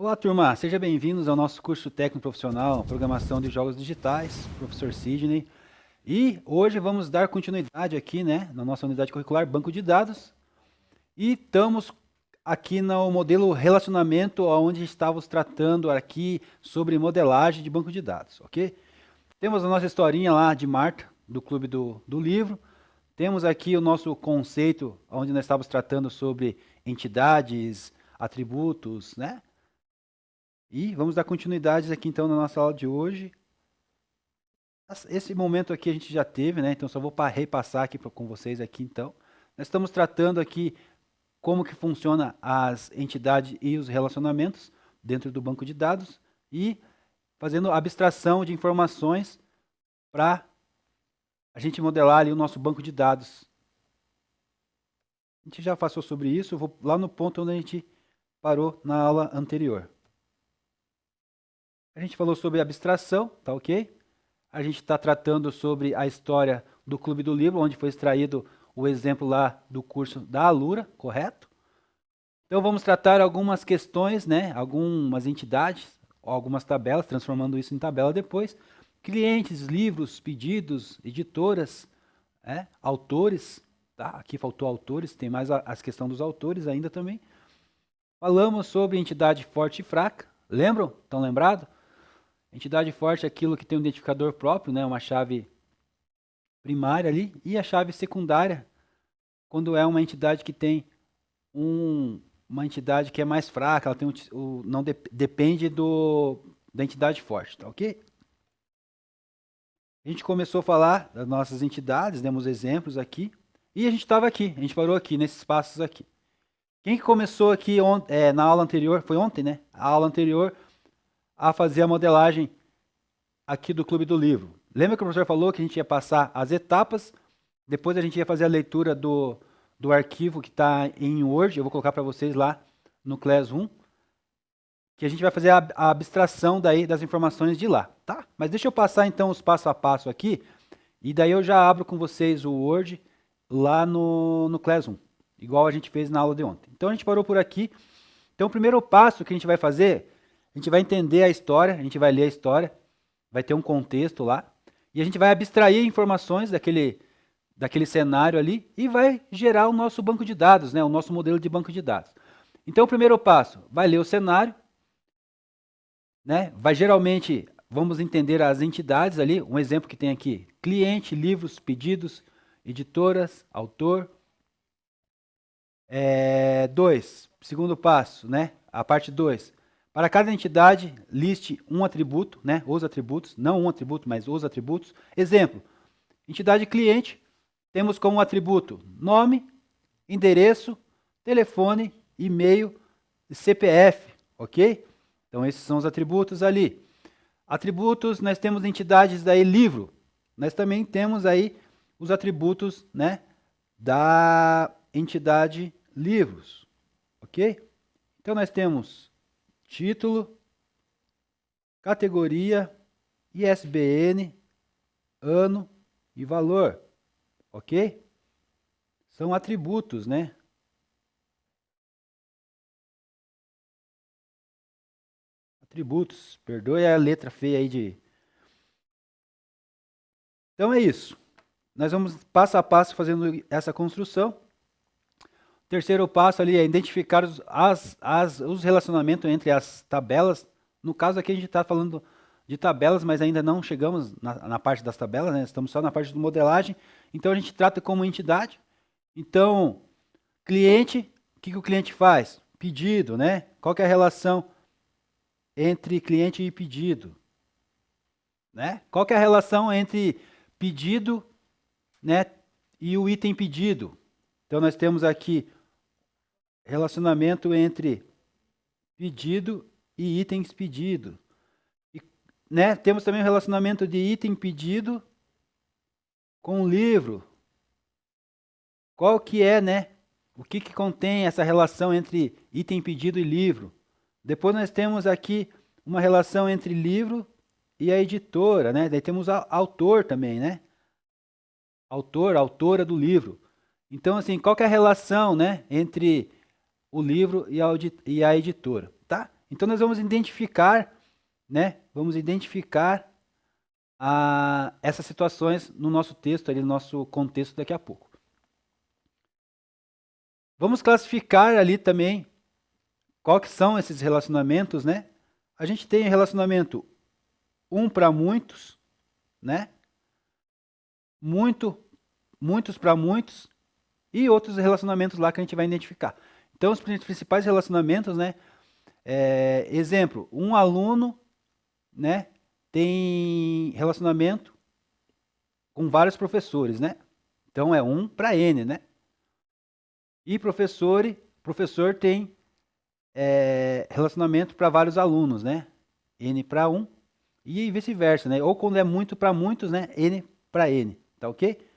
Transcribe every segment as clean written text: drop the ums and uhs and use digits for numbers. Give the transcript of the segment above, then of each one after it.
Olá, turma! Sejam bem-vindos ao nosso curso técnico profissional Programação de Jogos Digitais, professor Sidney. E hoje vamos dar continuidade aqui, né, na nossa unidade curricular Banco de Dados. E estamos aqui no modelo relacionamento, onde estávamos tratando aqui sobre modelagem de banco de dados, ok? Temos a nossa historinha lá de Marta, do Clube do Livro. Temos aqui o nosso conceito, onde nós estávamos tratando sobre entidades, atributos, né? E vamos dar continuidade aqui então na nossa aula de hoje. Esse momento aqui a gente já teve, né? Então só vou repassar aqui com vocês aqui então. Nós estamos tratando aqui como que funciona as entidades e os relacionamentos dentro do banco de dados e fazendo abstração de informações para a gente modelar ali o nosso banco de dados. A gente já passou sobre isso, eu vou lá no ponto onde a gente parou na aula anterior. A gente falou sobre abstração, tá ok? A gente está tratando sobre a história do Clube do Livro, onde foi extraído o exemplo lá do curso da Alura, correto? Então vamos tratar algumas questões, né? Algumas entidades, algumas tabelas, transformando isso em tabela depois. Clientes, livros, pedidos, editoras, autores, tá? Aqui faltou autores, tem mais as questões dos autores ainda também. Falamos sobre entidade forte e fraca, lembram? Estão lembrados? Entidade forte é aquilo que tem um identificador próprio, né? Uma chave primária ali, e a chave secundária, quando é uma entidade que tem uma entidade que é mais fraca, ela tem não depende da entidade forte, tá ok? A gente começou a falar das nossas entidades, demos exemplos aqui, e a gente estava aqui, a gente parou aqui, nesses passos aqui. Quem que começou aqui na aula anterior, foi ontem, né? A aula anterior, a fazer a modelagem aqui do Clube do Livro. Lembra que o professor falou que a gente ia passar as etapas, depois a gente ia fazer a leitura do arquivo que está em Word, eu vou colocar para vocês lá no Classroom, que a gente vai fazer a abstração daí das informações de lá, tá? Mas deixa eu passar então os passo a passo aqui, e daí eu já abro com vocês o Word lá no Classroom, igual a gente fez na aula de ontem. Então a gente parou por aqui. Então o primeiro passo que a gente vai fazer, a gente vai entender a história, a gente vai ler a história, vai ter um contexto lá, e a gente vai abstrair informações daquele cenário ali e vai gerar o nosso banco de dados, né? O nosso modelo de banco de dados. Então o primeiro passo, vai ler o cenário, né? Geralmente, vamos entender as entidades ali, um exemplo que tem aqui, cliente, livros, pedidos, editoras, autor. 2, segundo passo, né? A parte 2. Para cada entidade, liste um atributo, né? Os atributos, não um atributo, mas os atributos. Exemplo, entidade cliente, temos como atributo nome, endereço, telefone, e-mail e CPF, ok? Então esses são os atributos ali. Atributos, nós temos entidades daí livro. Nós também temos aí os atributos, né, da entidade livros, ok? Então nós temos título, categoria, ISBN, ano e valor, ok? São atributos, né? Atributos, perdoe a letra feia aí de... Então é isso. Nós vamos passo a passo fazendo essa construção. O terceiro passo ali é identificar os relacionamentos entre as tabelas. No caso aqui a gente está falando de tabelas, mas ainda não chegamos na parte das tabelas, né? Estamos só na parte de modelagem. Então a gente trata como entidade. Então, cliente, o que o cliente faz? Pedido, né? Qual que é a relação entre cliente e pedido? Né? Qual que é a relação entre pedido, né, e o item pedido? Então nós temos aqui relacionamento entre pedido e itens pedido. E, né, temos também o relacionamento de item pedido com livro. Qual que é, né? O que contém essa relação entre item pedido e livro? Depois nós temos aqui uma relação entre livro e a editora, né? Daí temos autor também, né? Autor, autora do livro. Então, assim, qual que é a relação, né, entre o livro e a editora, tá? Então nós vamos identificar, né? Vamos identificar essas situações no nosso texto, ali, no nosso contexto daqui a pouco. Vamos classificar ali também qual que são esses relacionamentos, né? A gente tem relacionamento um para muitos, né? Muitos para muitos e outros relacionamentos lá que a gente vai identificar. Então, os principais relacionamentos, né? Exemplo, um aluno, né? Tem relacionamento com vários professores, né? Então, é 1 para N, né? E professor tem relacionamento para vários alunos, né? N para 1 e vice-versa, né? Ou quando é muito para muitos, né? N para N, tá ok?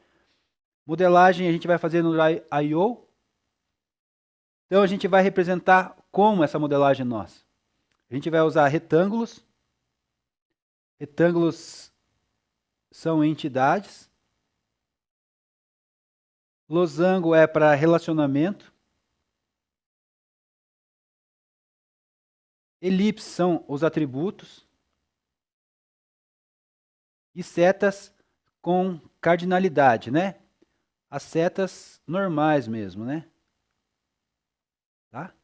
Modelagem a gente vai fazer no I/O. Então a gente vai representar como essa modelagem nossa. A gente vai usar retângulos. Retângulos são entidades. Losango é para relacionamento. Elipse são os atributos. E setas com cardinalidade, né? As setas normais mesmo, né? Tá?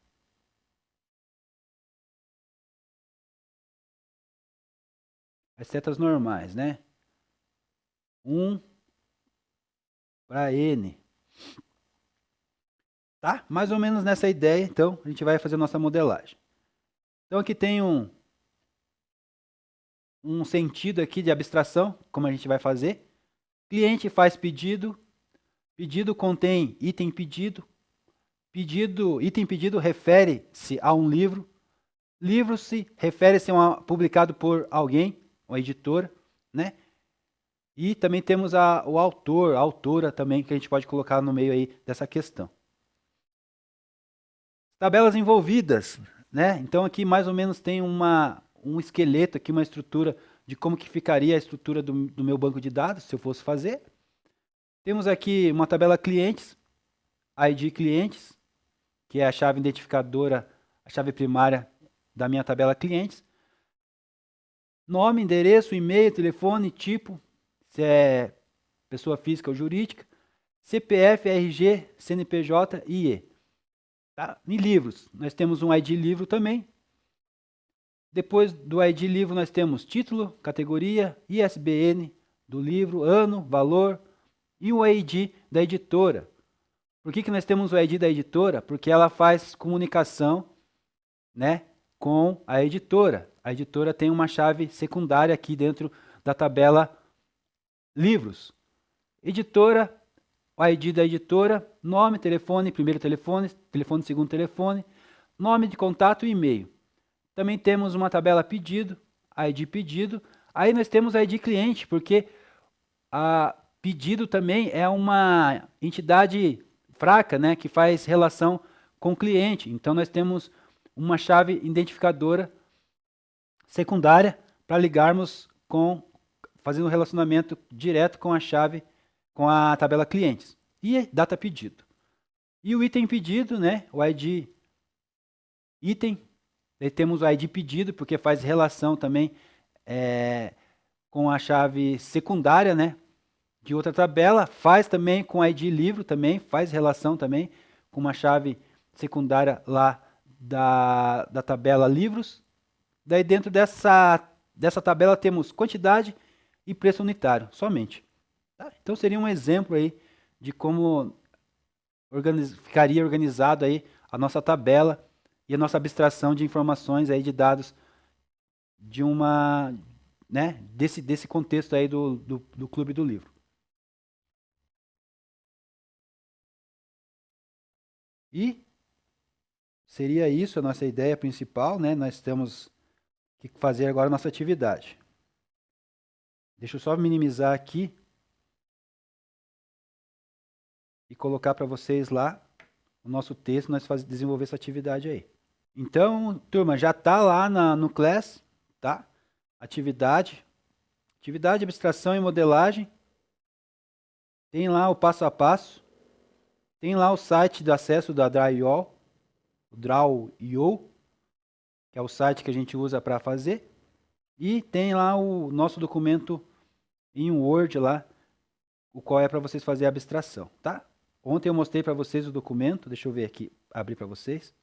As setas normais, né? 1 para N. Tá? Mais ou menos nessa ideia, então, a gente vai fazer a nossa modelagem. Então, aqui tem um sentido aqui de abstração, como a gente vai fazer. Cliente faz pedido. Pedido contém item pedido. Item pedido refere-se a um livro. Livro se refere-se a publicado por alguém, uma editora, né? E também temos o autor, a autora também, que a gente pode colocar no meio aí dessa questão. Tabelas envolvidas, né? Então aqui mais ou menos tem um esqueleto aqui, uma estrutura de como que ficaria a estrutura do meu banco de dados, se eu fosse fazer. Temos aqui uma tabela clientes, ID clientes, que é a chave identificadora, a chave primária da minha tabela clientes. Nome, endereço, e-mail, telefone, tipo, se é pessoa física ou jurídica, CPF, RG, CNPJ e IE. Tá? Em livros, nós temos um ID livro também. Depois do ID livro, nós temos título, categoria, ISBN do livro, ano, valor e o ID da editora. Por que nós temos o ID da editora? Porque ela faz comunicação, né, com a editora. A editora tem uma chave secundária aqui dentro da tabela livros. Editora, o ID da editora, nome, telefone, primeiro telefone, telefone, segundo telefone, nome de contato e e-mail. Também temos uma tabela pedido, ID pedido. Aí nós temos ID cliente, porque a pedido também é uma entidade fraca, né, que faz relação com o cliente. Então nós temos uma chave identificadora secundária para ligarmos fazendo um relacionamento direto com a chave, com a tabela clientes. E data pedido. E o item pedido, né, o ID item, daí temos o ID pedido, porque faz relação também com a chave secundária, né, de outra tabela, faz também com ID livro, também faz relação também com uma chave secundária lá da tabela livros. Daí dentro dessa tabela temos quantidade e preço unitário, somente. Tá? Então seria um exemplo aí de como ficaria organizado aí a nossa tabela e a nossa abstração de informações aí de dados de desse contexto aí do Clube do Livro. E seria isso a nossa ideia principal, né? Nós temos que fazer agora a nossa atividade. Deixa eu só minimizar aqui e colocar para vocês lá o nosso texto, nós desenvolver essa atividade aí. Então, turma, já está lá no Class, tá? Atividade, abstração e modelagem. Tem lá o passo a passo. Tem lá o site de acesso da Draw.io, o Draw.io, que é o site que a gente usa para fazer. E tem lá o nosso documento em Word lá, o qual é para vocês fazer a abstração, tá? Ontem eu mostrei para vocês o documento, deixa eu ver aqui, abrir para vocês.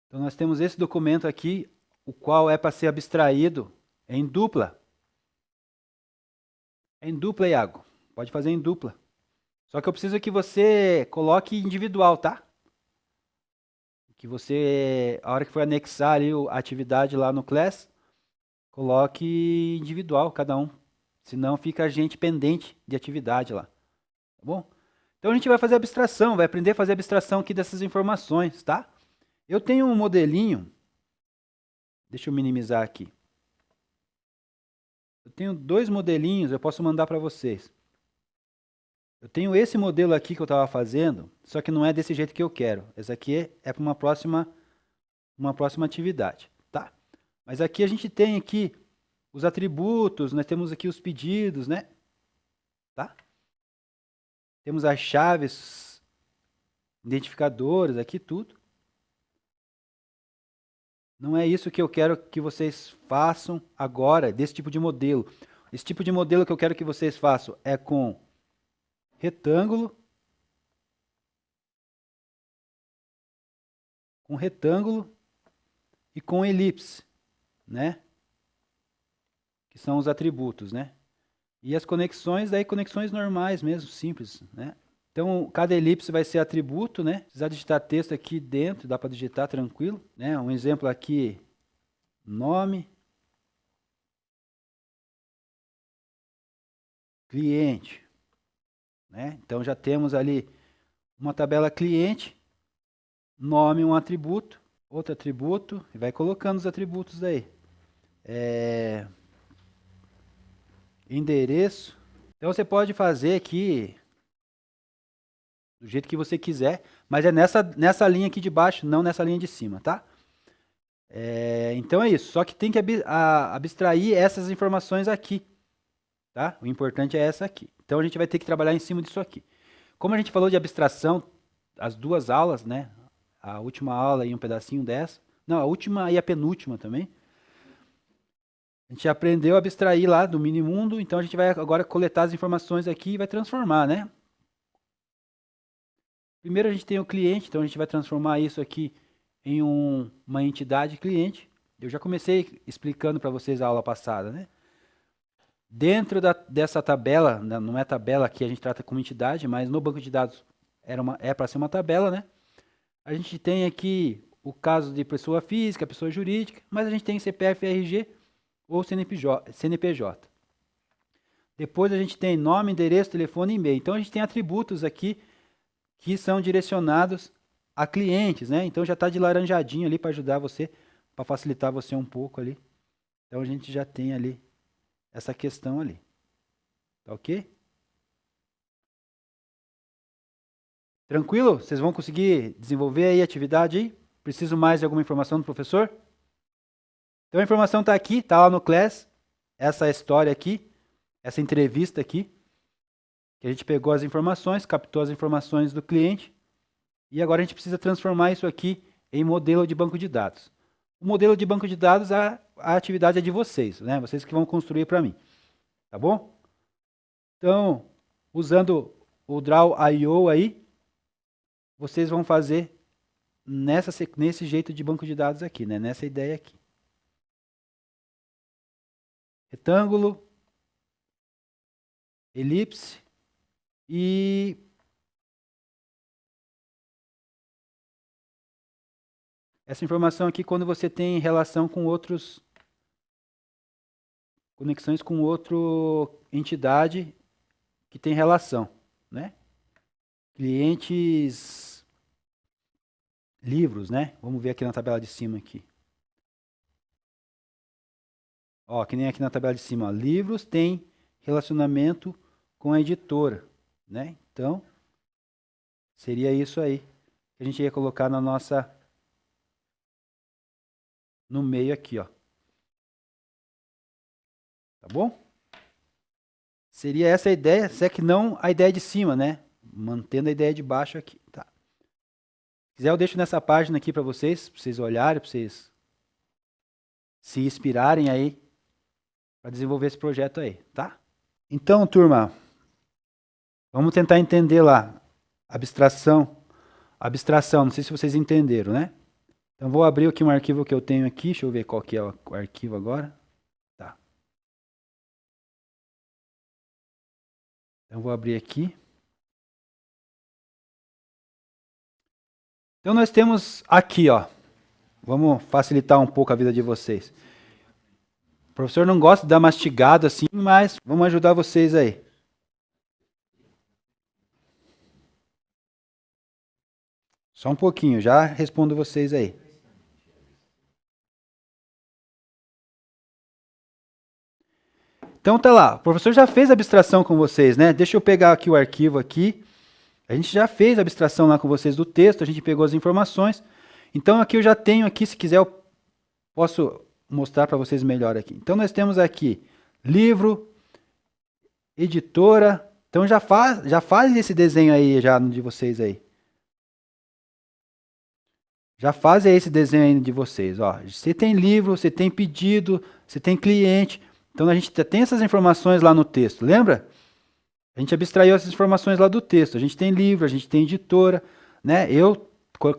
Então nós temos esse documento aqui, o qual é para ser abstraído em dupla. Em dupla, Iago. Pode fazer em dupla. Só que eu preciso que você coloque individual, tá? Que você, a hora que for anexar ali a atividade lá no Class, coloque individual, cada um. Senão fica a gente pendente de atividade lá. Tá bom? Então a gente vai fazer abstração, vai aprender a fazer abstração aqui dessas informações, tá? Eu tenho um modelinho. Deixa eu minimizar aqui. Eu tenho dois modelinhos, eu posso mandar para vocês. Eu tenho esse modelo aqui que eu estava fazendo, só que não é desse jeito que eu quero. Esse aqui é para uma próxima atividade, tá? Mas aqui a gente tem aqui os atributos, nós temos aqui os pedidos, né? Tá? Temos as chaves identificadoras, aqui tudo. Não é isso que eu quero que vocês façam agora, desse tipo de modelo. Esse tipo de modelo que eu quero que vocês façam é com retângulo, e com elipse, né? Que são os atributos, né? E as conexões, daí conexões normais mesmo, simples, né? Então, cada elipse vai ser atributo, né? Se precisar digitar texto aqui dentro, dá para digitar tranquilo, né? Um exemplo aqui, nome, cliente, né? Então, já temos ali uma tabela cliente, nome um atributo, outro atributo, e vai colocando os atributos aí. Endereço. Então, você pode fazer aqui do jeito que você quiser, mas é nessa linha aqui de baixo, não nessa linha de cima, tá? Então é isso, só que tem que abstrair essas informações aqui, tá? O importante é essa aqui. Então a gente vai ter que trabalhar em cima disso aqui. Como a gente falou de abstração, as duas aulas, né? A última aula e um pedacinho dessa. Não, a última e a penúltima também. A gente aprendeu a abstrair lá do minimundo, então a gente vai agora coletar as informações aqui e vai transformar, né? Primeiro a gente tem o cliente, então a gente vai transformar isso aqui em uma entidade cliente. Eu já comecei explicando para vocês a aula passada, né? Dentro dessa tabela, não é tabela que a gente trata como entidade, mas no banco de dados é para ser uma tabela, né? A gente tem aqui o caso de pessoa física, pessoa jurídica, mas a gente tem CPF, RG ou CNPJ. Depois a gente tem nome, endereço, telefone e e-mail. Então a gente tem atributos aqui que são direcionados a clientes, né? Então já está de laranjadinho ali para ajudar você, para facilitar você um pouco ali. Então a gente já tem ali essa questão ali. Tá ok? Tranquilo? Vocês vão conseguir desenvolver aí a atividade aí? Preciso mais de alguma informação do professor? Então a informação está aqui, está lá no Class. Essa história aqui, essa entrevista aqui. Que a gente pegou as informações, captou as informações do cliente. E agora a gente precisa transformar isso aqui em modelo de banco de dados. O modelo de banco de dados, a atividade é de vocês, né? Vocês que vão construir para mim. Tá bom? Então, usando o Draw.io aí, vocês vão fazer nesse jeito de banco de dados aqui, né? Nessa ideia aqui. Retângulo, elipse e essa informação aqui quando você tem relação com outros, conexões com outra entidade que tem relação, né? Clientes, livros, né? Vamos ver aqui na tabela de cima aqui. Ó, que nem aqui na tabela de cima, ó, livros tem relacionamento com a editora, né? Então, seria isso aí que a gente ia colocar na nossa, no meio aqui, ó. Tá bom? Seria essa a ideia, se é que não a ideia de cima, né? Mantendo a ideia de baixo aqui, tá? Se quiser eu deixo nessa página aqui para vocês olharem, para vocês se inspirarem aí para desenvolver esse projeto aí, tá? Então, turma, vamos tentar entender lá. Abstração, não sei se vocês entenderam, né? Então, vou abrir aqui um arquivo que eu tenho aqui. Deixa eu ver qual que é o arquivo agora. Tá. Então, vou abrir aqui. Então, nós temos aqui, ó. Vamos facilitar um pouco a vida de vocês. O professor não gosta de dar mastigado assim, mas vamos ajudar vocês aí. Só um pouquinho, já respondo vocês aí. Então tá lá, o professor já fez a abstração com vocês, né? Deixa eu pegar aqui o arquivo aqui. A gente já fez a abstração lá com vocês do texto, a gente pegou as informações. Então aqui eu já tenho aqui, se quiser eu posso mostrar para vocês melhor aqui. Então nós temos aqui livro, editora. Então já faz esse desenho aí já de vocês aí. Já faz esse desenho aí de vocês, ó. Você tem livro, você tem pedido, você tem cliente. Então a gente tem essas informações lá no texto, lembra? A gente abstraiu essas informações lá do texto. A gente tem livro, a gente tem editora, né? Eu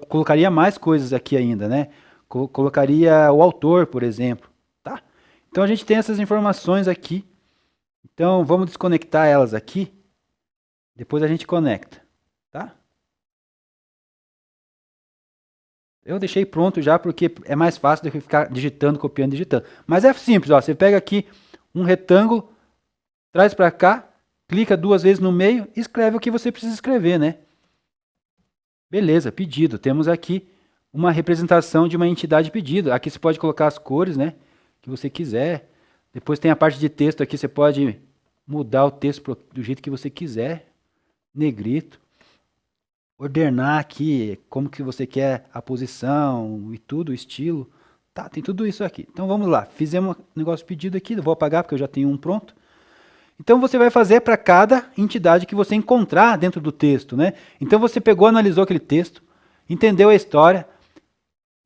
colocaria mais coisas aqui ainda, né? Colocaria o autor, por exemplo, tá? Então a gente tem essas informações aqui. Então vamos desconectar elas aqui. Depois a gente conecta, tá? Eu deixei pronto já porque é mais fácil do que ficar digitando, copiando, digitando. Mas é simples, ó. Você pega aqui um retângulo, traz para cá, clica 2 vezes no meio e escreve o que você precisa escrever, né? Beleza, pedido. Temos aqui uma representação de uma entidade pedido. Aqui você pode colocar as cores, né? Que você quiser. Depois tem a parte de texto aqui, você pode mudar o texto do jeito que você quiser. Negrito. Ordenar aqui como que você quer a posição e tudo, o estilo. Tá, tem tudo isso aqui. Então vamos lá. Fizemos um negócio pedido aqui, vou apagar porque eu já tenho um pronto. Então você vai fazer para cada entidade que você encontrar dentro do texto, né? Então você pegou, analisou aquele texto, entendeu a história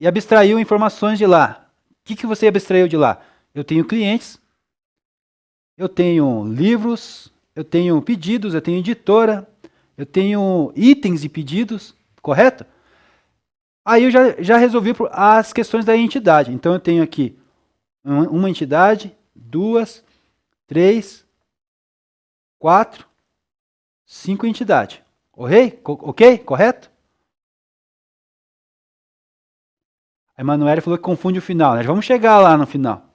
e abstraiu informações de lá. O que você abstraiu de lá? Eu tenho clientes, eu tenho livros, eu tenho pedidos, eu tenho editora, eu tenho itens e pedidos, correto? Aí eu já resolvi as questões da entidade. Então eu tenho aqui uma entidade, 2, 3, 4, 5 entidades. Ok? Correto? A Emanuele falou que confunde o final, né? Vamos chegar lá no final,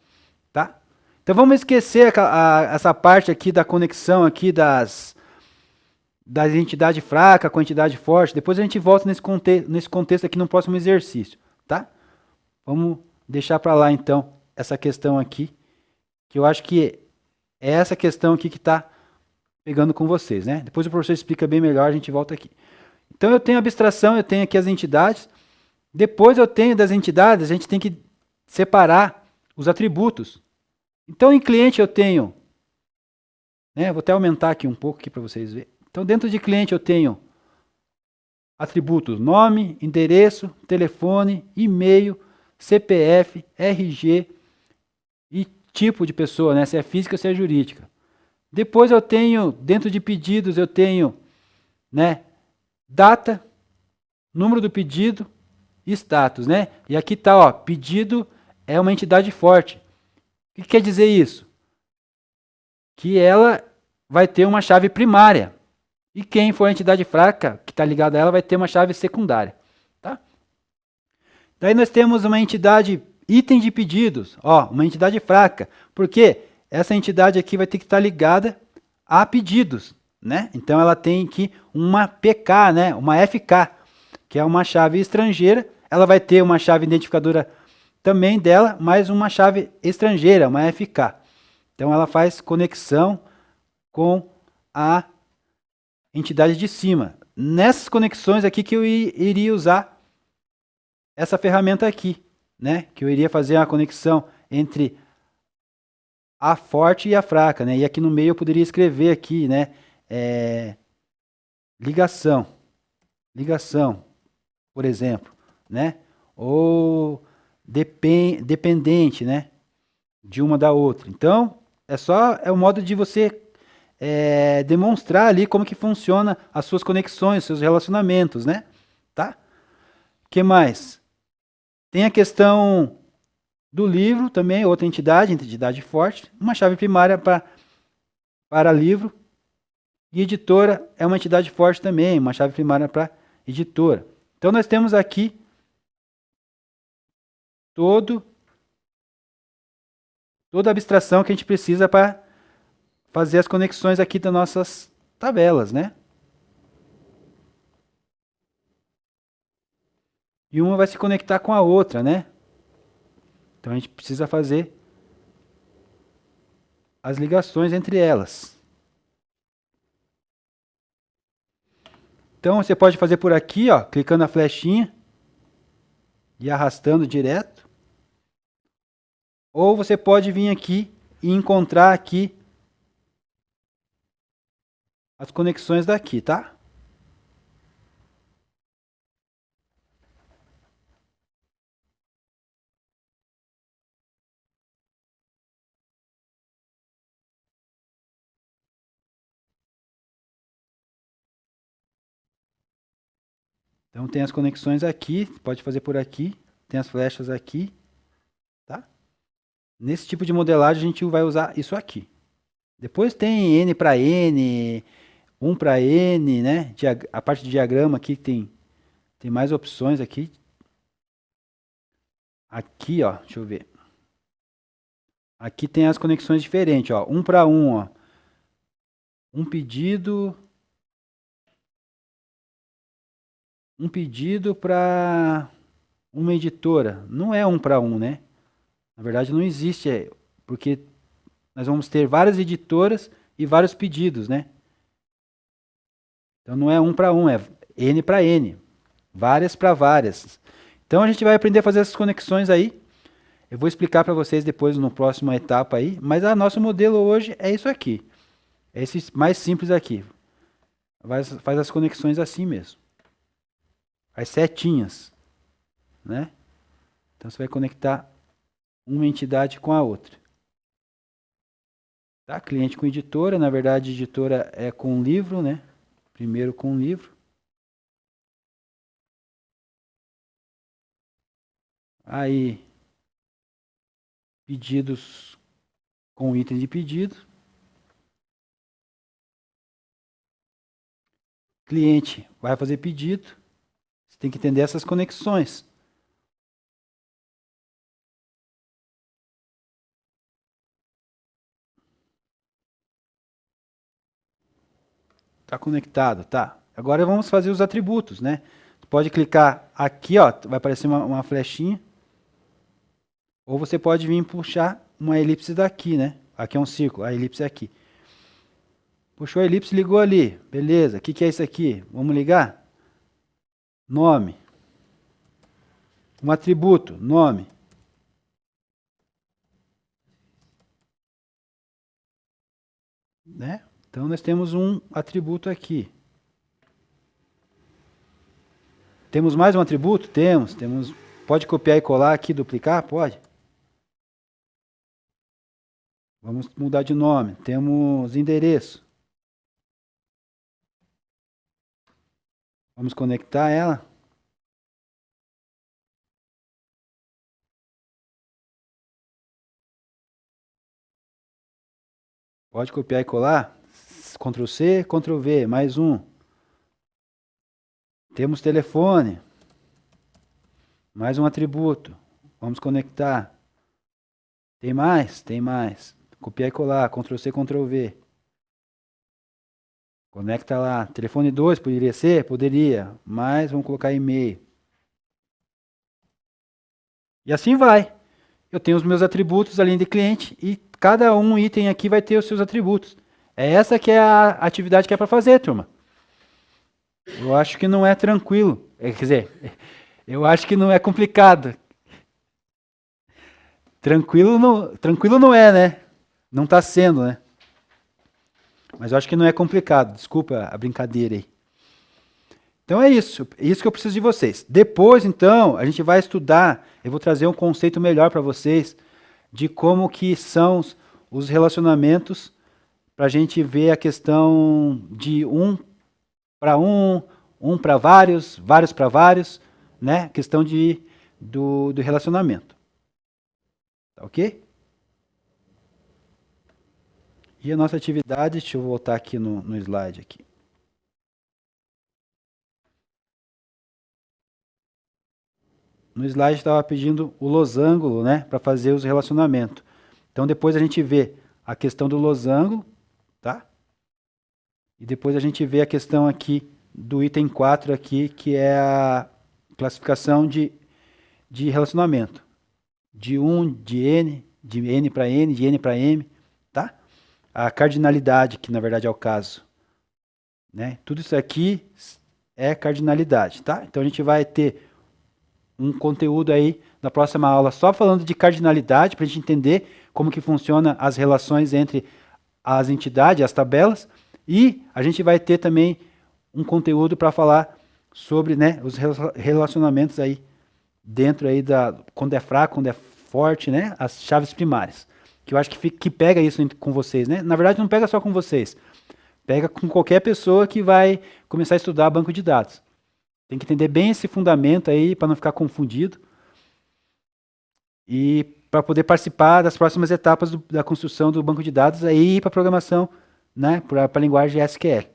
tá? Então vamos esquecer essa parte aqui da conexão aqui das entidade fraca com a entidade forte. Depois a gente volta nesse contexto aqui no próximo exercício, tá? Vamos deixar para lá então essa questão aqui, que eu acho que é essa questão aqui que está pegando com vocês, né? Depois o professor explica bem melhor, a gente volta aqui. Então eu tenho a abstração, eu tenho aqui as entidades. Depois eu tenho das entidades, a gente tem que separar os atributos. Então em cliente eu tenho, né? Vou até aumentar aqui um pouco aqui para vocês verem. Então dentro de cliente eu tenho atributos nome, endereço, telefone, e-mail, CPF, RG e tipo de pessoa, né? Se é física ou se é jurídica. Depois eu tenho, dentro de pedidos, eu tenho, né, data, número do pedido e status, né? E aqui está, ó, pedido é uma entidade forte. O que quer dizer isso? Que ela vai ter uma chave primária. E quem for a entidade fraca, que está ligada a ela, vai ter uma chave secundária, tá? Daí nós temos uma entidade item de pedidos, ó, uma entidade fraca. Por quê? Essa entidade aqui vai ter que estar ligada a pedidos, né? Então ela tem que uma PK, né? Uma FK, que é uma chave estrangeira. Ela vai ter uma chave identificadora também dela, mais uma chave estrangeira, uma FK. Então ela faz conexão com a entidade de cima. Nessas conexões aqui que eu iria usar essa ferramenta aqui, né? Que eu iria fazer a conexão entre a forte e a fraca, né? E aqui no meio eu poderia escrever aqui, né? Ligação, por exemplo, né? Ou dependente, né? de uma da outra. Então, é o modo de você demonstrar ali como que funciona as suas conexões, seus relacionamentos, né? Tá? O que mais? Tem a questão do livro também, outra entidade forte, uma chave primária para livro, e editora é uma entidade forte também, uma chave primária para editora. Então nós temos aqui toda a abstração que a gente precisa para fazer as conexões aqui das nossas tabelas, né? E uma vai se conectar com a outra, né? Então a gente precisa fazer as ligações entre elas. Então você pode fazer por aqui, ó, clicando na flechinha e arrastando direto. Ou você pode vir aqui e encontrar aqui as conexões daqui, tá? Então tem as conexões aqui, pode fazer por aqui, tem as flechas aqui, tá? Nesse tipo de modelagem a gente vai usar isso aqui. Depois tem N para N, 1 para N, né? A parte de diagrama aqui tem mais opções aqui. Aqui, ó, deixa eu ver. Aqui tem as conexões diferentes, ó, 1 para 1, ó. Um pedido para uma editora. Não é 1 para 1, né? Na verdade não existe, porque nós vamos ter várias editoras e vários pedidos, né? Então não é 1 para 1, é N para N. Várias para várias. Então a gente vai aprender a fazer essas conexões aí. Eu vou explicar para vocês depois no próximo etapa aí. Mas o nosso modelo hoje é isso aqui. É esse mais simples aqui. Faz as conexões assim mesmo. As setinhas, né? Então você vai conectar uma entidade com a outra. Tá? Cliente com editora, na verdade editora é com livro, né? Primeiro com livro. Aí pedidos com item de pedido. Cliente vai fazer pedido. Você tem que entender essas conexões. Tá conectado, tá? Agora vamos fazer os atributos, né? Você pode clicar aqui, ó, vai aparecer uma flechinha. Ou você pode vir puxar uma elipse daqui, né? Aqui é um círculo, a elipse é aqui. Puxou a elipse, ligou ali. Beleza, o que é isso aqui? Vamos ligar? Nome. Um atributo, nome. Né? Então nós temos um atributo aqui. Temos mais um atributo? Temos. Pode copiar e colar aqui, duplicar? Pode. Vamos mudar de nome. Temos endereço. Vamos conectar ela. Pode copiar e colar. Ctrl C, Ctrl V, mais um. Temos telefone. Mais um atributo. Vamos conectar. Tem mais? Tem mais. Copiar e colar. Ctrl C, Ctrl V. Conecta lá. Telefone 2 poderia ser? Poderia. Mas vamos colocar e-mail. E assim vai. Eu tenho os meus atributos ali de cliente e cada um item aqui vai ter os seus atributos. É essa que é a atividade que é para fazer, turma. Eu acho que não é tranquilo. Quer dizer, eu acho que não é complicado. Tranquilo não é, né? Não está sendo, né? Mas eu acho que não é complicado. Desculpa a brincadeira aí. Então é isso. É isso que eu preciso de vocês. Depois, então, a gente vai estudar. Eu vou trazer um conceito melhor para vocês de como que são os relacionamentos para a gente ver a questão de para um para vários, vários para vários, né? Questão do relacionamento. Tá ok? E a nossa atividade, deixa eu voltar aqui no slide aqui. No slide estava pedindo o losango, né, para fazer os relacionamentos. Então depois a gente vê a questão do losango, tá? E depois a gente vê a questão aqui do item 4 aqui, que é a classificação de relacionamento. De de N para N, de N para M, tá? A cardinalidade, que na verdade é o caso. Né? Tudo isso aqui é cardinalidade, tá? Então a gente vai ter um conteúdo aí na próxima aula só falando de cardinalidade, para a gente entender como que funciona as relações entre as entidades, as tabelas, e a gente vai ter também um conteúdo para falar sobre, né, os relacionamentos aí dentro aí quando é fraco, quando é forte, né, as chaves primárias, que eu acho que pega isso com vocês, né? Na verdade não pega só com vocês, pega com qualquer pessoa que vai começar a estudar banco de dados. Tem que entender bem esse fundamento aí para não ficar confundido e para poder participar das próximas etapas da construção do banco de dados aí para programação, né, para a linguagem SQL.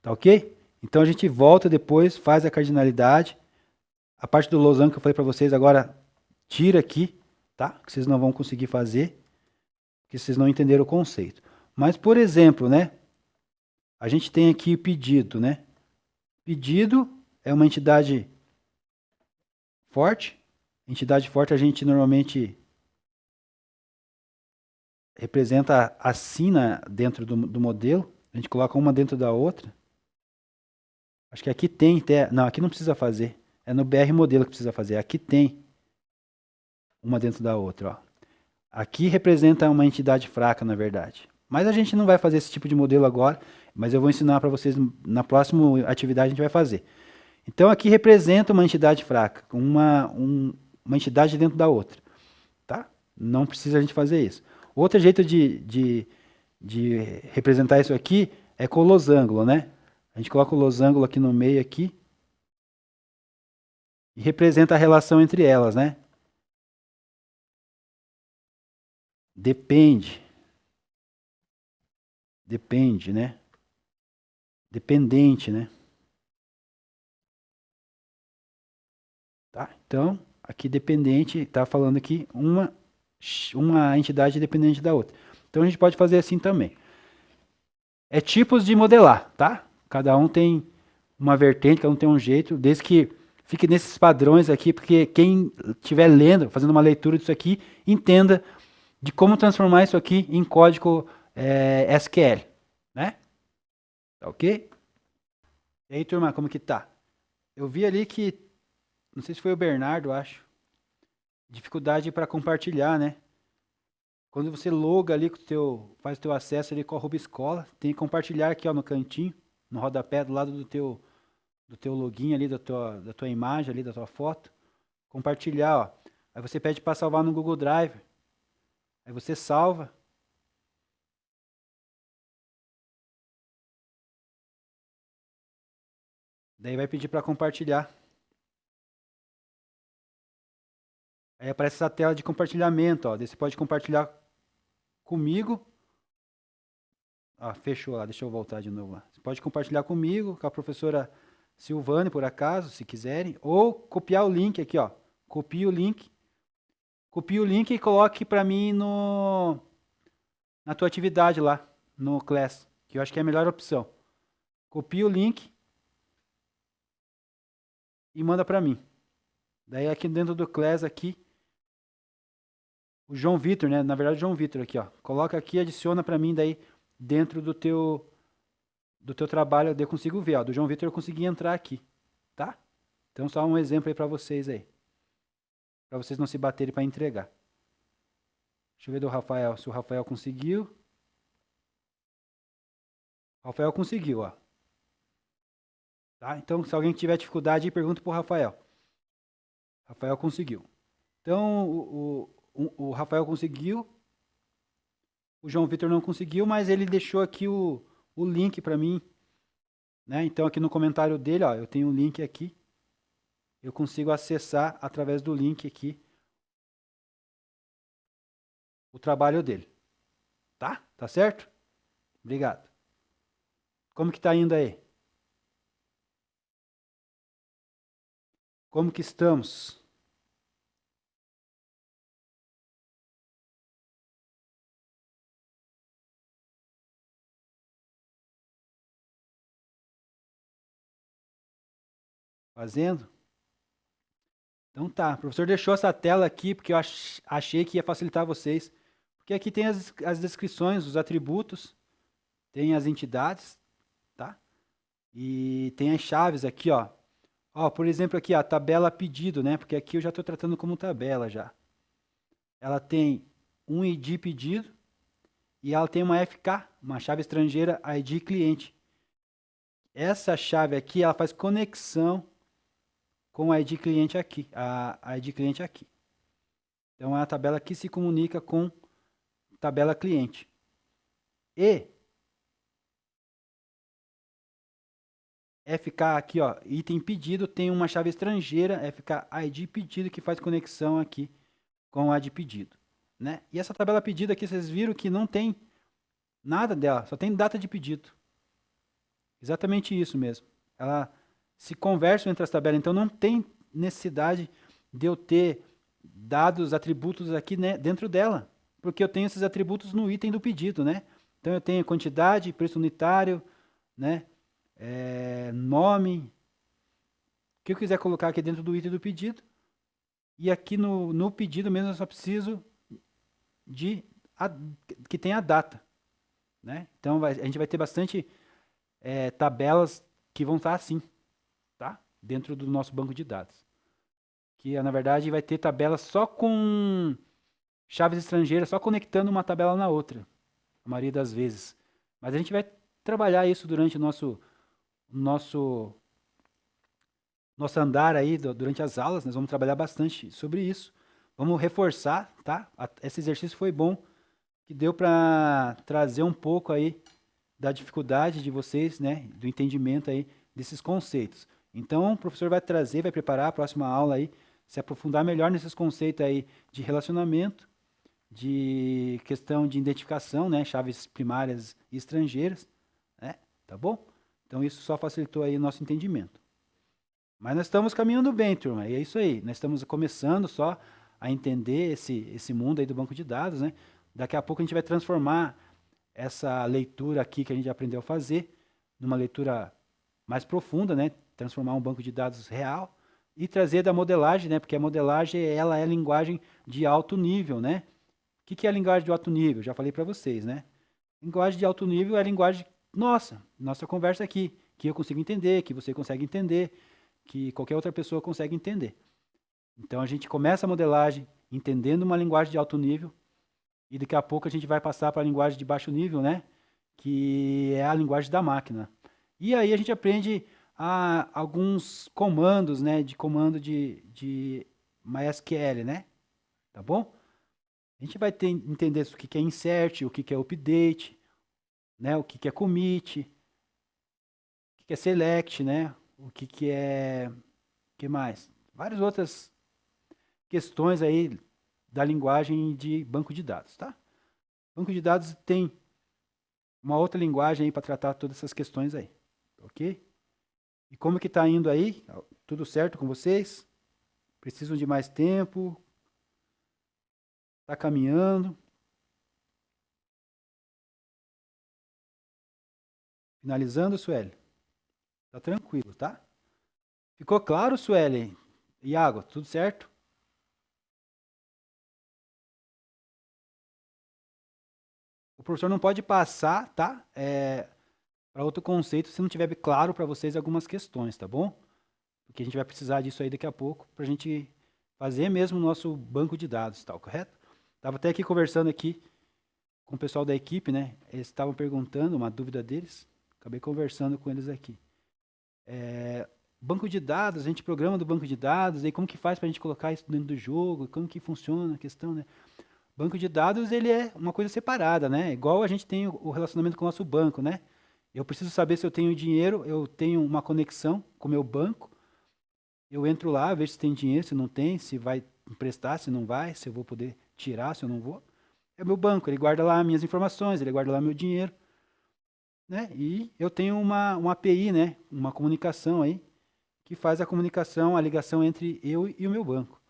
Tá ok? Então a gente volta depois, faz a cardinalidade. A parte do losango que eu falei para vocês agora, tira aqui, tá? Que vocês não vão conseguir fazer, porque vocês não entenderam o conceito. Mas, por exemplo, né, a gente tem aqui o pedido, né? Pedido é uma entidade forte. Entidade forte a gente normalmente representa a sina dentro do modelo. A gente coloca uma dentro da outra. Acho que aqui tem, não, aqui não precisa fazer. É no BR modelo que precisa fazer. Aqui tem uma dentro da outra. Ó. Aqui representa uma entidade fraca, na verdade. Mas a gente não vai fazer esse tipo de modelo agora, mas eu vou ensinar para vocês na próxima atividade a gente vai fazer. Então aqui representa uma entidade fraca, uma entidade dentro da outra. Tá? Não precisa a gente fazer isso. Outro jeito de representar isso aqui é com o losango, né? A gente coloca o losango aqui no meio aqui e representa a relação entre elas, né? Depende, né? Dependente, né? Tá? Então, aqui dependente, está falando aqui uma entidade dependente da outra. Então a gente pode fazer assim também. É tipos de modelar, tá? Cada um tem uma vertente, cada um tem um jeito, desde que fique nesses padrões aqui, porque quem estiver lendo, fazendo uma leitura disso aqui, entenda de como transformar isso aqui em código SQL, né? Tá ok? E aí, turma, como que tá? Eu vi ali que, não sei se foi o Bernardo, acho, dificuldade para compartilhar, né? Quando você loga ali, faz o teu acesso ali com a arroba escola, tem que compartilhar aqui ó, no cantinho, no rodapé do lado do teu login ali, da tua imagem ali, da tua foto. Compartilhar, ó. Aí você pede para salvar no Google Drive. Aí você salva. Daí vai pedir para compartilhar. Aí aparece essa tela de compartilhamento, ó. Daí você pode compartilhar comigo. Ah, fechou lá, deixa eu voltar de novo lá. Você pode compartilhar comigo, com a professora Silvane, por acaso, se quiserem, ou copiar o link aqui, ó. Copie o link. Copie o link e coloque para mim na tua atividade lá, no Class, que eu acho que é a melhor opção. Copie o link e manda para mim. Daí aqui dentro do Class aqui, o João Vitor, né? Na verdade, o João Vitor aqui, ó. Coloca aqui, adiciona para mim daí dentro do teu trabalho, eu consigo ver, ó. Do João Vitor eu consegui entrar aqui, tá? Então só um exemplo aí para vocês aí. Para vocês não se baterem para entregar. Deixa eu ver do Rafael, se o Rafael conseguiu. O Rafael conseguiu, ó. Tá? Então, se alguém tiver dificuldade, pergunta para o Rafael. Rafael conseguiu. Então, o Rafael conseguiu, o João Vitor não conseguiu, mas ele deixou aqui o link para mim, né? Então aqui no comentário dele, ó, eu tenho um link aqui. Eu consigo acessar através do link aqui o trabalho dele. Tá? Tá certo? Obrigado. Como que tá indo aí? Como que estamos? Fazendo? Então tá, o professor deixou essa tela aqui porque eu achei que ia facilitar vocês. Porque aqui tem as descrições, os atributos, tem as entidades, tá? E tem as chaves aqui, ó. Ó, por exemplo, aqui a tabela pedido, né? Porque aqui eu já estou tratando como tabela já. Ela tem um ID pedido e ela tem uma FK, uma chave estrangeira ID cliente. Essa chave aqui, ela faz conexão com a ID cliente aqui, a ID cliente aqui. Então é a tabela que se comunica com tabela cliente. E FK aqui, ó, item pedido tem uma chave estrangeira, FK ID pedido que faz conexão aqui com a de pedido, né? E essa tabela pedido aqui, vocês viram que não tem nada dela, só tem data de pedido. Exatamente isso mesmo. Ela se conversa entre as tabelas, então não tem necessidade de eu ter dados, atributos aqui, né, dentro dela, porque eu tenho esses atributos no item do pedido, né? Então eu tenho quantidade, preço unitário, né? Nome, o que eu quiser colocar aqui dentro do item do pedido. E aqui no pedido mesmo eu só preciso que tenha a data, né? Então a gente vai ter bastante tabelas que vão estar assim, tá? Dentro do nosso banco de dados. Que na verdade vai ter tabelas só com chaves estrangeiras, só conectando uma tabela na outra, a maioria das vezes. Mas a gente vai trabalhar isso durante o nosso andar aí, durante as aulas, nós vamos trabalhar bastante sobre isso. Vamos reforçar, tá? Esse exercício foi bom, que deu para trazer um pouco aí da dificuldade de vocês, né? Do entendimento aí desses conceitos. Então, o professor vai trazer, vai preparar a próxima aula aí, se aprofundar melhor nesses conceitos aí de relacionamento, de questão de identificação, né? Chaves primárias e estrangeiras, né? Tá bom? Então, isso só facilitou aí o nosso entendimento. Mas nós estamos caminhando bem, turma, e é isso aí. Nós estamos começando só a entender esse mundo aí do banco de dados, né? Daqui a pouco a gente vai transformar essa leitura aqui que a gente aprendeu a fazer numa leitura mais profunda, né? Transformar um banco de dados real e trazer da modelagem, né? Porque a modelagem ela é a linguagem de alto nível, né? O que é a linguagem de alto nível? Já falei para vocês, né? Linguagem de alto nível é a linguagem nossa conversa aqui, que eu consigo entender, que você consegue entender, que qualquer outra pessoa consegue entender. Então a gente começa a modelagem entendendo uma linguagem de alto nível e daqui a pouco a gente vai passar para a linguagem de baixo nível, né? Que é a linguagem da máquina. E aí a gente aprende alguns comandos, né? De comando de MySQL, né? Tá bom? A gente vai entender o que é insert, o que é update, né? O que é commit, o que é select, né? O que é... O que mais? Várias outras questões aí da linguagem de banco de dados, tá? Banco de dados tem uma outra linguagem aí para tratar todas essas questões aí, ok? E como que está indo aí? Tudo certo com vocês? Precisam de mais tempo? Está caminhando? Finalizando, Sueli? Tá tranquilo, tá? Ficou claro, Sueli? Iago, tudo certo? O professor não pode passar, tá? Para outro conceito se não tiver claro para vocês algumas questões, tá bom? Porque a gente vai precisar disso aí daqui a pouco para a gente fazer mesmo o nosso banco de dados, tal, correto? Estava até aqui conversando aqui com o pessoal da equipe, né? Eles estavam perguntando uma dúvida deles, acabei conversando com eles aqui. banco de dados, a gente programa do banco de dados, aí como que faz para a gente colocar isso dentro do jogo, como que funciona a questão, né? Banco de dados, ele é uma coisa separada, né? Igual a gente tem o relacionamento com o nosso banco, né? Eu preciso saber se eu tenho dinheiro, eu tenho uma conexão com o meu banco, eu entro lá, vejo se tem dinheiro, se não tem, se vai emprestar, se não vai, se eu vou poder tirar, se eu não vou. É o meu banco, ele guarda lá minhas informações, ele guarda lá meu dinheiro, né? E eu tenho uma API, né? Uma comunicação aí, que faz a comunicação, a ligação entre eu e o meu banco.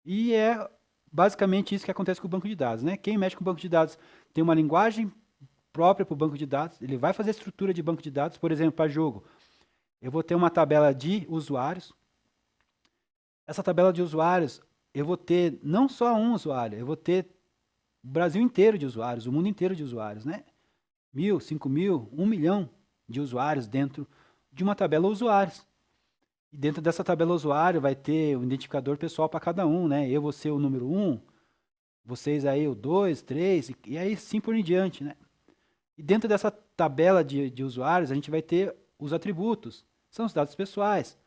E é basicamente isso que acontece com o banco de dados, né? Quem mexe com o banco de dados tem uma linguagem própria para o banco de dados, ele vai fazer a estrutura de banco de dados, por exemplo, para jogo. Eu vou ter uma tabela de usuários. Essa tabela de usuários, eu vou ter não só um usuário, eu vou ter o Brasil inteiro de usuários, o mundo inteiro de usuários, né? 1.000, 5.000, 1 milhão de usuários dentro de uma tabela usuários. E dentro dessa tabela usuário vai ter um identificador pessoal para cada um, né? Eu vou ser o número 1, vocês aí o 2, 3, e aí sim por em diante, né? E dentro dessa tabela de usuários, a gente vai ter os atributos, são os dados pessoais.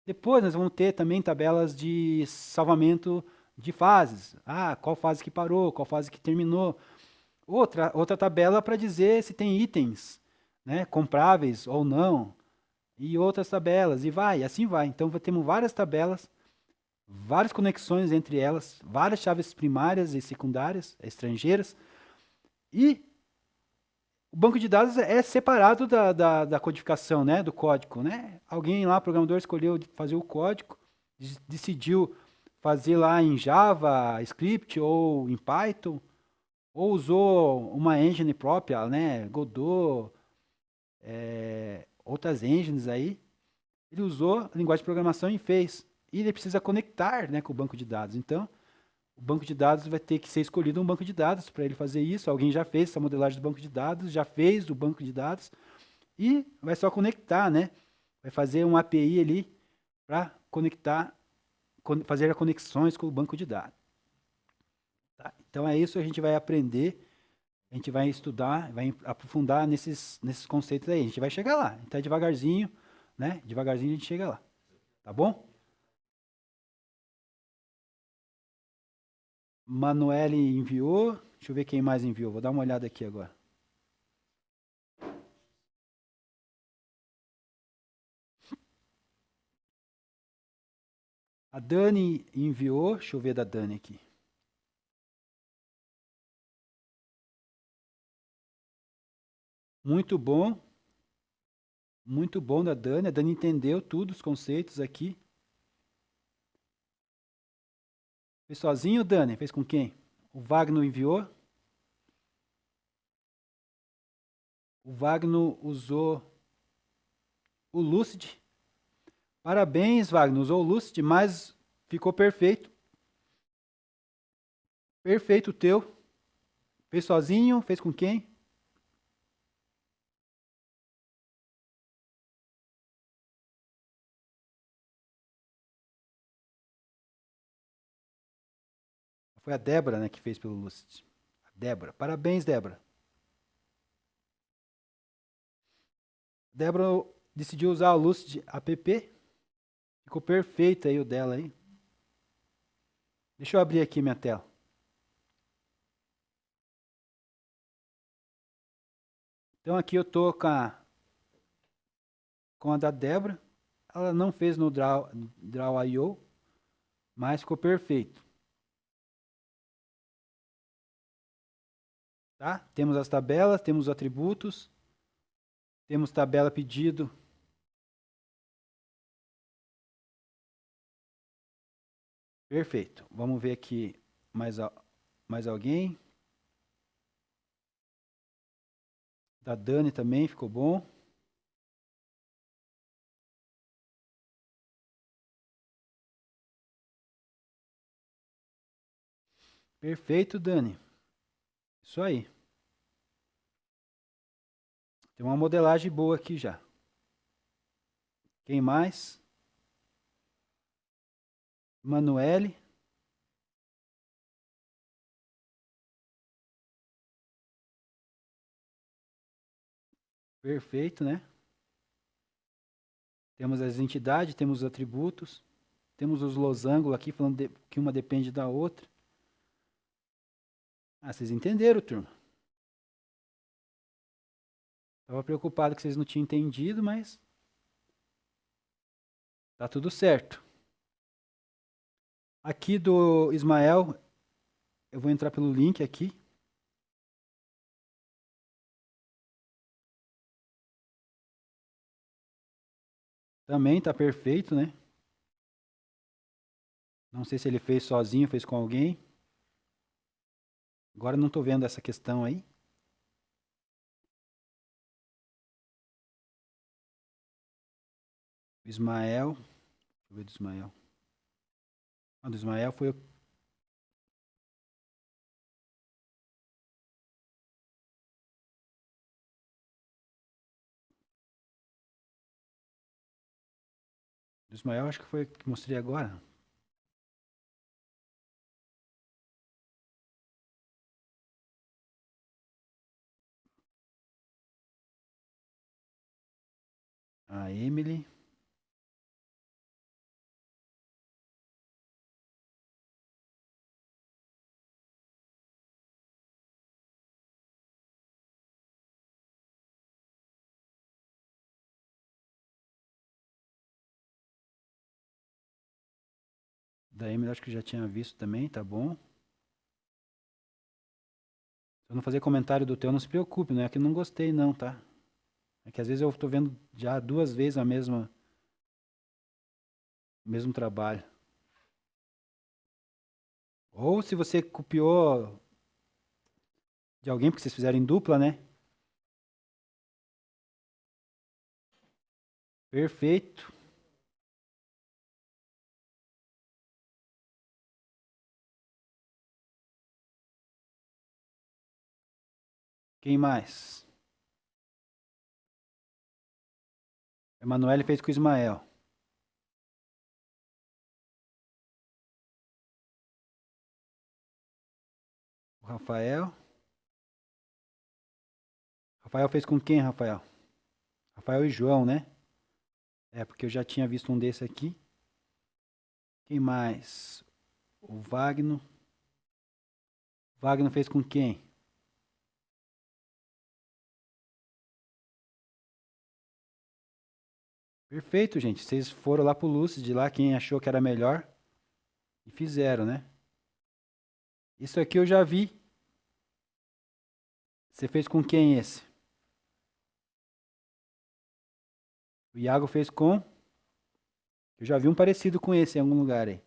Depois nós vamos ter também tabelas de salvamento de fases. Ah, qual fase que parou, qual fase que terminou. Outra tabela para dizer se tem itens, né, compráveis ou não. E outras tabelas, e vai, assim vai. Então temos várias tabelas, várias conexões entre elas, várias chaves primárias e secundárias, estrangeiras. E o banco de dados é separado da codificação, né, do código, né? Alguém lá, programador, escolheu fazer o código, decidiu fazer lá em Java, Script ou em Python, ou usou uma engine própria, né, Godot, outras engines aí. Ele usou a linguagem de programação e fez. E ele precisa conectar, né, com o banco de dados. Então, o banco de dados vai ter que ser escolhido um banco de dados para ele fazer isso. Alguém já fez essa modelagem do banco de dados, já fez o banco de dados e vai só conectar, né? Vai fazer um API ali para conectar, fazer conexões com o banco de dados. Tá? Então é isso que a gente vai aprender, a gente vai estudar, vai aprofundar nesses conceitos aí. A gente vai chegar lá. Então devagarzinho, né? Devagarzinho a gente chega lá. Tá bom? Manoel enviou. Deixa eu ver quem mais enviou. Vou dar uma olhada aqui agora. A Dani enviou. Deixa eu ver da Dani aqui. Muito bom. Muito bom da Dani. A Dani entendeu tudo, os conceitos aqui. Fez sozinho, Dani? Fez com quem? O Wagner enviou. O Wagner usou o Lucid. Parabéns, Wagner. Usou o Lucid, mas ficou perfeito. Perfeito o teu. Fez sozinho? Fez com quem? Foi a Débora, né, que fez pelo Lucid. A Débora. Parabéns, Débora. Débora decidiu usar o Lucid app. Ficou perfeito aí o dela aí. Deixa eu abrir aqui minha tela. Então aqui eu tô com a da Débora. Ela não fez no Draw.io, mas ficou perfeito. Tá? Temos as tabelas, temos os atributos, temos tabela pedido. Perfeito. Vamos ver aqui mais alguém. Da Dani também ficou bom. Perfeito, Dani. Isso aí. Tem uma modelagem boa aqui já. Quem mais? Manuele. Perfeito, né? Temos as entidades, temos os atributos, temos os losangos aqui, falando que uma depende da outra. Ah, vocês entenderam, turma? Estava preocupado que vocês não tinham entendido, mas tá tudo certo. Aqui do Ismael, eu vou entrar pelo link aqui. Também tá perfeito, né? Não sei se ele fez sozinho, fez com alguém. Agora não estou vendo essa questão aí. Ismael. Deixa eu ver do Ismael. Ah, do Ismael foi o. Do Ismael acho que foi o que mostrei agora. A Emily. Da Emily acho que já tinha visto também, tá bom. Se eu não fazer comentário do teu, não se preocupe, não é que eu não gostei não, tá? É que às vezes eu estou vendo já 2 vezes o mesmo trabalho. Ou se você copiou de alguém, porque vocês fizeram em dupla, né? Perfeito. Quem mais? Emanuele fez com o Ismael. O Rafael. Rafael fez com quem, Rafael? Rafael e João, né? É, porque eu já tinha visto um desse aqui. Quem mais? O Wagner. Wagner fez com quem? Perfeito, gente. Vocês foram lá pro Lucid, lá quem achou que era melhor. E fizeram, né? Isso aqui eu já vi. Você fez com quem esse? O Iago fez com... Eu já vi um parecido com esse em algum lugar aí.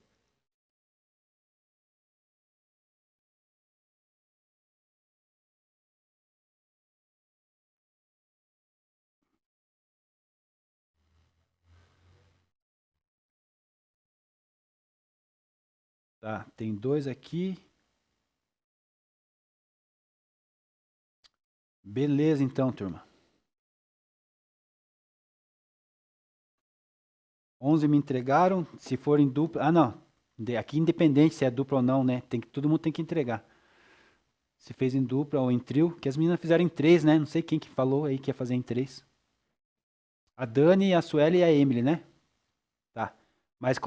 Tá, tem 2 aqui. Beleza então, turma. 11 me entregaram. Se for em dupla... Ah, não. Aqui independente se é dupla ou não, né? Todo mundo tem que entregar. Se fez em dupla ou em trio. Que as meninas fizeram em 3, né? Não sei quem que falou aí que ia fazer em 3. A Dani, a Sueli e a Emily, né? Tá. Mas,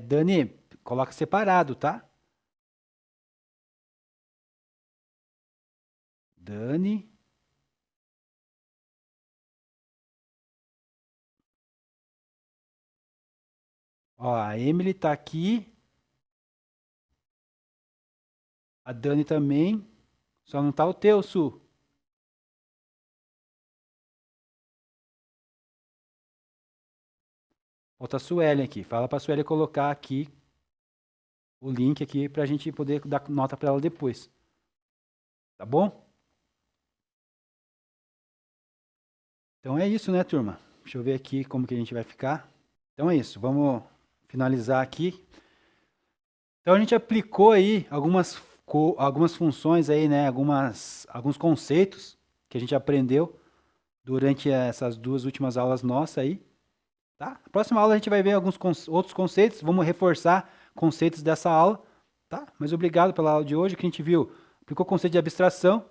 Dani, coloca separado, tá? Dani. Ó, a Emily tá aqui. A Dani também. Só não tá o teu, Su. Falta a Suelen aqui. Fala pra Suelen colocar aqui o link aqui pra gente poder dar nota pra ela depois. Tá bom? Então é isso, né, turma? Deixa eu ver aqui como que a gente vai ficar. Então é isso. Vamos finalizar aqui. Então a gente aplicou aí algumas funções aí, né? Alguns conceitos que a gente aprendeu durante essas 2 últimas aulas nossas aí. Tá? Na próxima aula a gente vai ver alguns outros conceitos, vamos reforçar conceitos dessa aula, tá? Mas obrigado pela aula de hoje, que a gente viu, aplicou o conceito de abstração,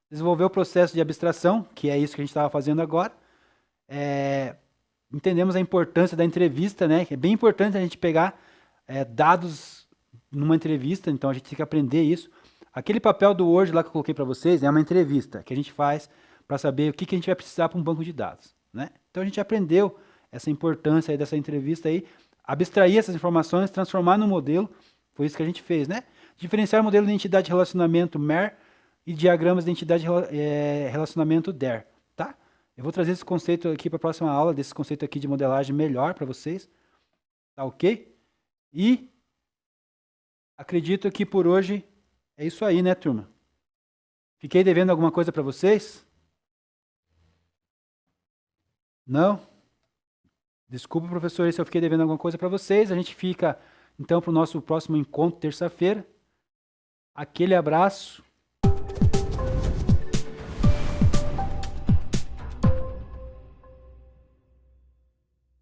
desenvolveu o processo de abstração, que é isso que a gente estava fazendo agora, entendemos a importância da entrevista, né? Que é bem importante a gente pegar dados numa entrevista, então a gente tem que aprender isso. Aquele papel do Word lá que eu coloquei para vocês é uma entrevista que a gente faz para saber o que a gente vai precisar para um banco de dados, né? Então a gente aprendeu essa importância aí dessa entrevista aí, abstrair essas informações, transformar no modelo, foi isso que a gente fez, né? Diferenciar o modelo de identidade de relacionamento MER e diagramas de identidade de relacionamento DER, tá? Eu vou trazer esse conceito aqui para a próxima aula, desse conceito aqui de modelagem melhor para vocês, tá ok? E acredito que por hoje é isso aí, né, turma? Fiquei devendo alguma coisa para vocês? Não? Desculpa, professor, se eu fiquei devendo alguma coisa para vocês. A gente fica, então, para o nosso próximo encontro, terça-feira. Aquele abraço